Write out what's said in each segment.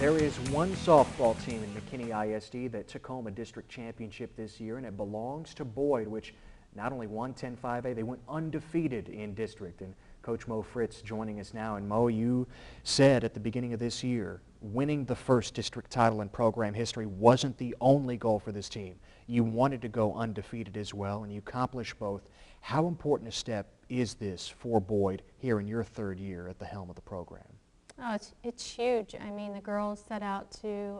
There is one softball team in McKinney ISD that took home a district championship this year, and it belongs to Boyd, which not only won 10-5A, they went undefeated in district. And Coach Moe Fritz joining us now. And Moe, you said at the beginning of this year, winning the first district title in program history wasn't the only goal for this team. You wanted to go undefeated as well, and you accomplished both. How important a step is this for Boyd here in your third year at the helm of the program? Oh, it's huge. I mean, the girls set out to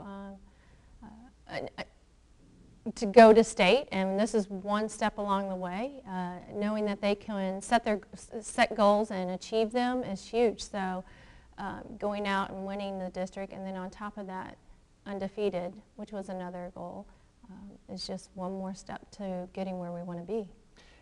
go to state, and this is one step along the way. Knowing that they can set goals and achieve them is huge. So going out and winning the district, and then on top of that, undefeated, which was another goal, is just one more step to getting where we want to be.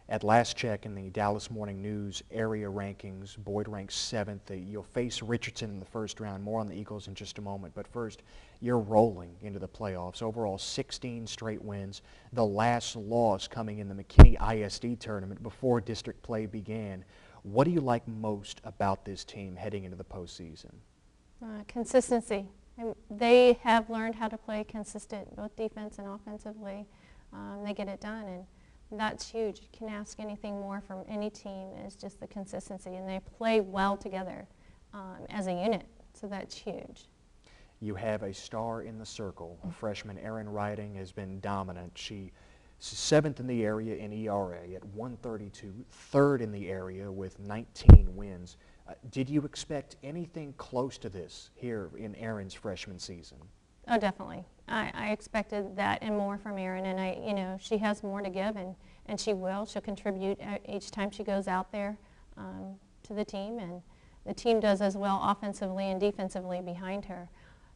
At last check in the Dallas Morning News area rankings, Boyd ranks 7th. You'll face Richardson in the first round. More on the Eagles in just a moment. But first, you're rolling into the playoffs. Overall, 16 straight wins. The last loss coming in the McKinney ISD tournament before district play began. What do you like most about this team heading into the postseason? Consistency. They have learned how to play consistent, both defense and offensively. They get it done, and that's huge. You can ask anything more from any team. Is just the consistency, and they play well together as a unit, so that's huge. You have a star in the circle. Freshman Erin Riding has been dominant. She's 7th in the area in ERA at 132, 3rd in the area with 19 wins. Did you expect anything close to this here in Erin's freshman season? Oh, definitely. I expected that and more from Erin, and she has more to give, and she will. She'll contribute each time she goes out there to the team, and the team does as well offensively and defensively behind her.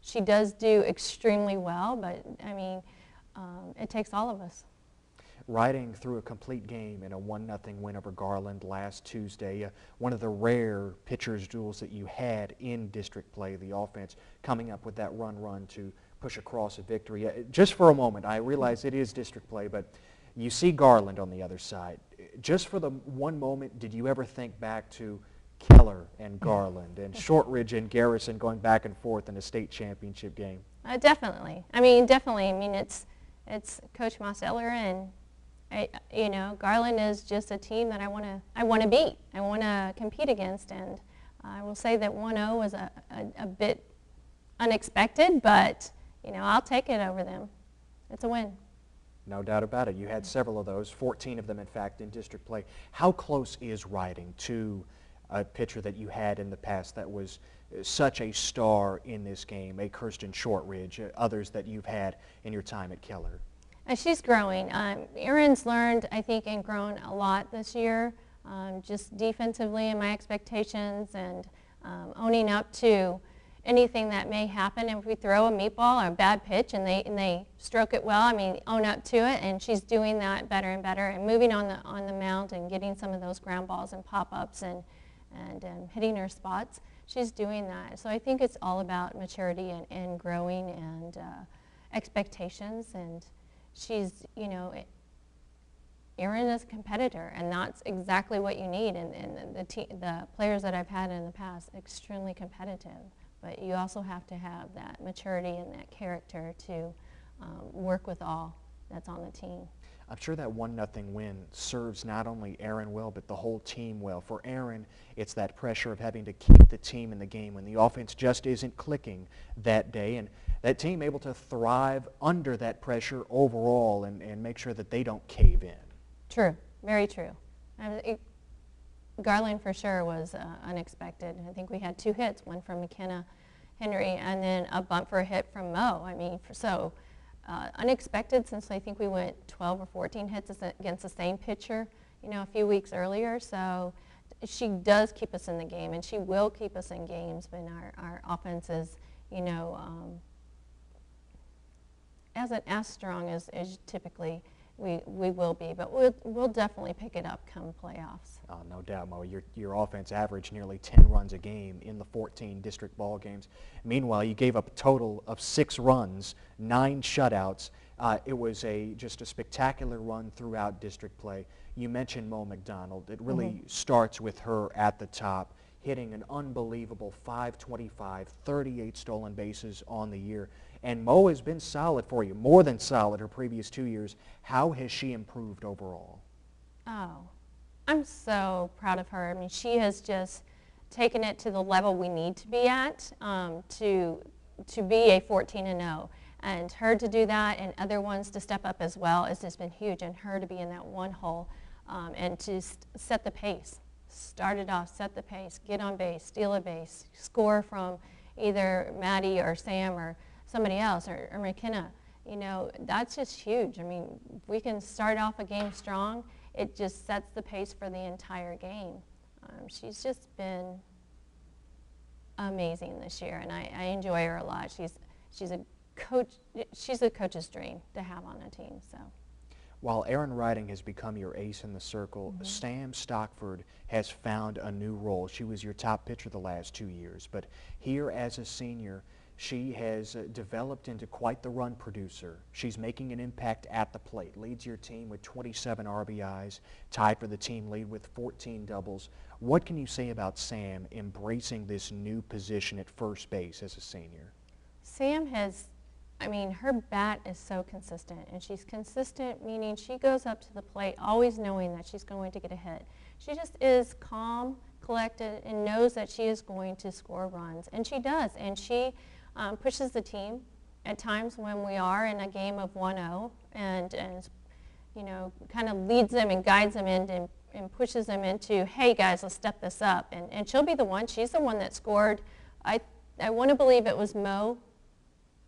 She does do extremely well, but I mean, it takes all of us. Riding through a complete game in a 1-0 win over Garland last Tuesday, one of the rare pitcher's duels that you had in district play, the offense coming up with that run to push across a victory. Just for a moment, I realize it is district play, but you see Garland on the other side. Just for the one moment, did you ever think back to Keller and Garland and Shortridge and Garrison going back and forth in a state championship game? Definitely. I mean, it's Coach Mosseller, and Garland is just a team that I want to beat. I want to compete against, and I will say that 1-0 was a bit unexpected, but I'll take it over them. It's a win. No doubt about it. You had several of those, 14 of them, in fact, in district play. How close is Riding to a pitcher that you had in the past that was such a star in this game, a Kirsten Shortridge, others that you've had in your time at Keller? She's growing. Erin's learned, I think, and grown a lot this year, just defensively in my expectations, and owning up to anything that may happen. If we throw a meatball or a bad pitch and they stroke it well, I mean, own up to it, and she's doing that better and better, and moving on the mound and getting some of those ground balls and pop-ups and hitting her spots. She's doing that. So I think it's all about maturity and growing and expectations, and she's, Erin is a competitor, and that's exactly what you need, and the players that I've had in the past, extremely competitive. But you also have to have that maturity and that character to work with all that's on the team. I'm sure that 1-0 win serves not only Erin well, but the whole team well. For Erin, it's that pressure of having to keep the team in the game when the offense just isn't clicking that day, and that team able to thrive under that pressure overall and make sure that they don't cave in. True, very true. Garland for sure was unexpected. I think we had 2 hits, one from McKenna Henry and then a bunt for a hit from Moe. I mean, unexpected, since I think we went 12 or 14 hits against the same pitcher, a few weeks earlier. So she does keep us in the game, and she will keep us in games when our offense is, isn't as strong as typically we will be, but we'll definitely pick it up come playoffs. No doubt, Moe. Your offense averaged nearly 10 runs a game in the 14 district ball games. Meanwhile, you gave up a total of 6 runs, 9 shutouts. It was just a spectacular run throughout district play. You mentioned Mo McDonald. It really starts with her at the top. hitting an unbelievable .525, 38 stolen bases on the year. And Moe has been solid for you, more than solid her previous 2 years. How has she improved overall? Oh, I'm so proud of her. I mean, she has just taken it to the level we need to be at to be a 14-0. And her to do that and other ones to step up as well has just been huge. And her to be in that one hole and to set the pace. Start it off, set the pace, get on base, steal a base, score from either Maddie or Sam or somebody else or McKenna. You know, that's just huge. I mean, we can start off a game strong. It just sets the pace for the entire game. She's just been amazing this year, and I enjoy her a lot. She's a coach. She's a coach's dream to have on a team. So. While Erin Riding has become your ace in the circle, Sam Stockford has found a new role. She was your top pitcher the last 2 years, but here as a senior, she has developed into quite the run producer. She's making an impact at the plate, leads your team with 27 RBIs, tied for the team lead with 14 doubles. What can you say about Sam embracing this new position at first base as a senior? Sam has, I mean, her bat is so consistent, and she's consistent meaning she goes up to the plate always knowing that she's going to get a hit. She just is calm, collected, and knows that she is going to score runs, and she does, and she pushes the team at times when we are in a game of 1-0 and you know, kind of leads them and guides them in and pushes them into, hey guys, let's step this up. And she'll be the one, she's the one that scored. I want to believe it was Moe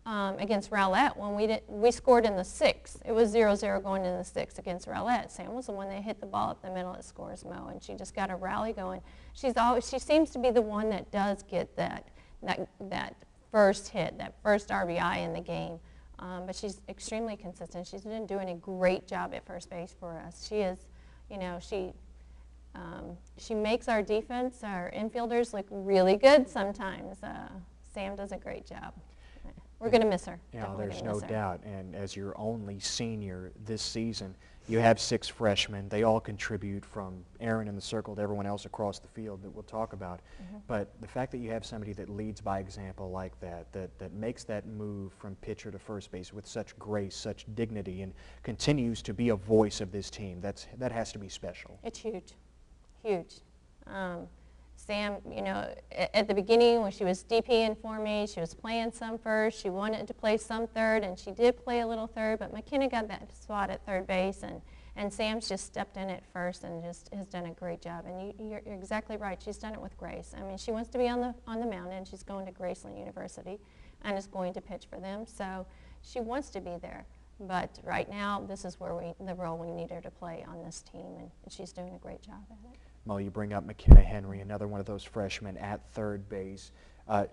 against Rowlett when we scored in the 6th. It was 0-0 going in the 6th against Rowlett. Sam was the one that hit the ball up the middle that scores Moe, and she just got a rally going. She seems to be the one that does get that first hit, that first RBI in the game. But she's extremely consistent. She's been doing a great job at first base for us. She is, you know, she makes our defense, our infielders look really good sometimes. Sam does a great job. We're going to miss her. Yeah, there's no doubt. And as your only senior this season, you have 6 freshmen. They all contribute, from Erin in the circle to everyone else across the field that we'll talk about. But the fact that you have somebody that leads by example like that makes that move from pitcher to first base with such grace, such dignity, and continues to be a voice of this team, that has to be special. It's huge, huge. Sam, you know, at the beginning when she was DPing for me, she was playing some first. She wanted to play some third, and she did play a little third, but McKenna got that spot at third base, and Sam's just stepped in at first and just has done a great job. And you're exactly right. She's done it with grace. I mean, she wants to be on the mound, and she's going to Graceland University and is going to pitch for them, so she wants to be there. But right now, this is where the role we need her to play on this team, and she's doing a great job at it. Mo, you bring up McKenna Henry, another one of those freshmen at third base,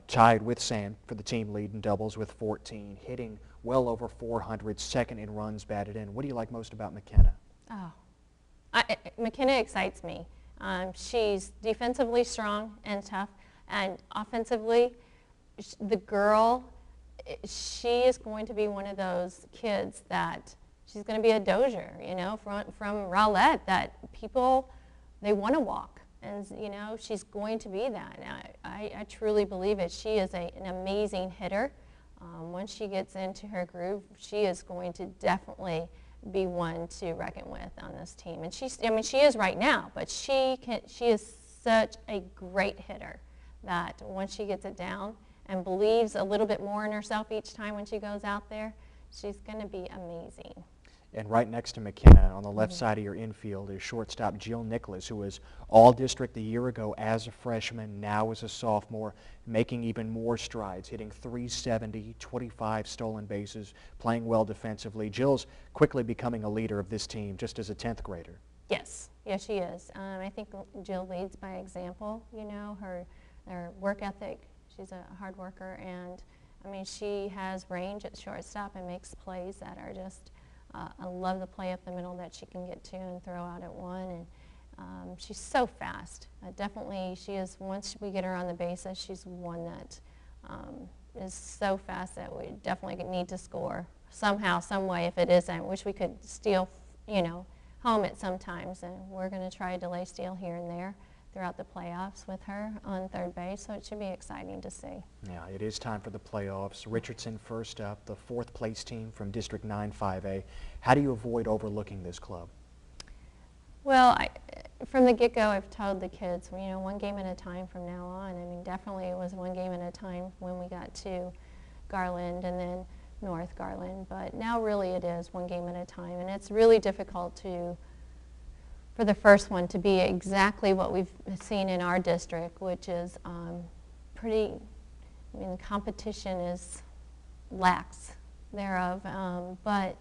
tied with Sam for the team lead in doubles with 14, hitting well over 400, second in runs batted in. What do you like most about McKenna? Oh, McKenna excites me. She's defensively strong and tough, and offensively, the girl, she is going to be one of those kids that she's going to be a dozier, you know, from Rowlett, that people, they want to walk, and you know, she's going to be that. I truly believe it. She is an amazing hitter. Once she gets into her groove, she is going to definitely be one to reckon with on this team. And she is right now, but she is such a great hitter that once she gets it down and believes a little bit more in herself each time when she goes out there, she's going to be amazing. And right next to McKenna, on the left side of your infield, is shortstop Jill Nicholas, who was all-district a year ago as a freshman, now as a sophomore, making even more strides, hitting .370, 25 stolen bases, playing well defensively. Jill's quickly becoming a leader of this team, just as a 10th grader. Yes, yes, she is. I think Jill leads by example, you know, her work ethic. She's a hard worker, and, I mean, she has range at shortstop and makes plays that are just... I love the play up the middle that she can get to and throw out at one, and she's so fast. Definitely, she is, once we get her on the bases, she's one that is so fast that we definitely need to score somehow, some way. If it isn't, I wish we could steal, you know, home it sometimes, and we're going to try a delay steal here and there throughout the playoffs with her on third base, so it should be exciting to see. Yeah, it is time for the playoffs. Richardson first up, the fourth place team from District 9 5A. How do you avoid overlooking this club? Well, from the get-go, I've told the kids, you know, one game at a time from now on. I mean, definitely it was one game at a time when we got to Garland and then North Garland, but now really it is one game at a time, and it's really difficult for the first one to be exactly what we've seen in our district, which is pretty, I mean, the competition is lax thereof, but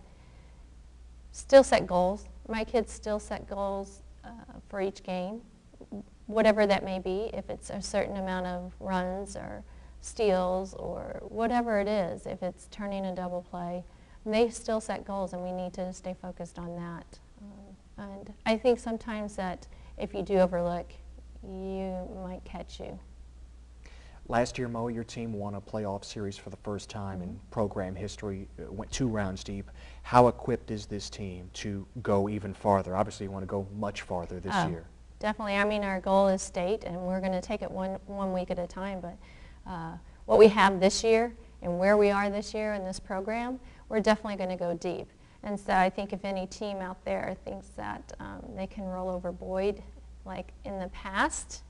still set goals. My kids still set goals for each game, whatever that may be, if it's a certain amount of runs or steals or whatever it is, if it's turning a double play, they still set goals, and we need to stay focused on that. And I think sometimes that if you do overlook, you might catch you. Last year, Moe, your team won a playoff series for the first time in program history, went 2 rounds deep. How equipped is this team to go even farther? Obviously, you want to go much farther this year. Definitely. I mean, our goal is state, and we're going to take it one week at a time. But what we have this year and where we are this year in this program, we're definitely going to go deep. And so I think if any team out there thinks that they can roll over Boyd like in the past,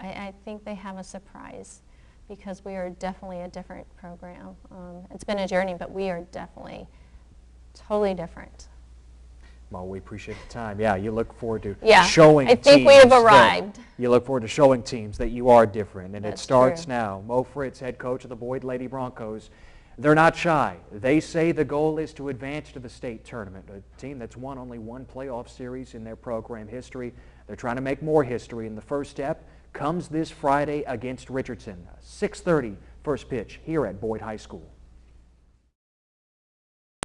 I think they have a surprise, because we are definitely a different program. It's been a journey, but we are definitely totally different. Well, we appreciate the time. Yeah, you look forward to showing teams. I think we have arrived. You look forward to showing teams that you are different, and That's it starts true. now. Moe Fritz, head coach of the Boyd Lady Broncos. They're not shy. They say the goal is to advance to the state tournament, a team that's won only one playoff series in their program history. They're trying to make more history, and the first step comes this Friday against Richardson. 6:30 first pitch here at Boyd High School.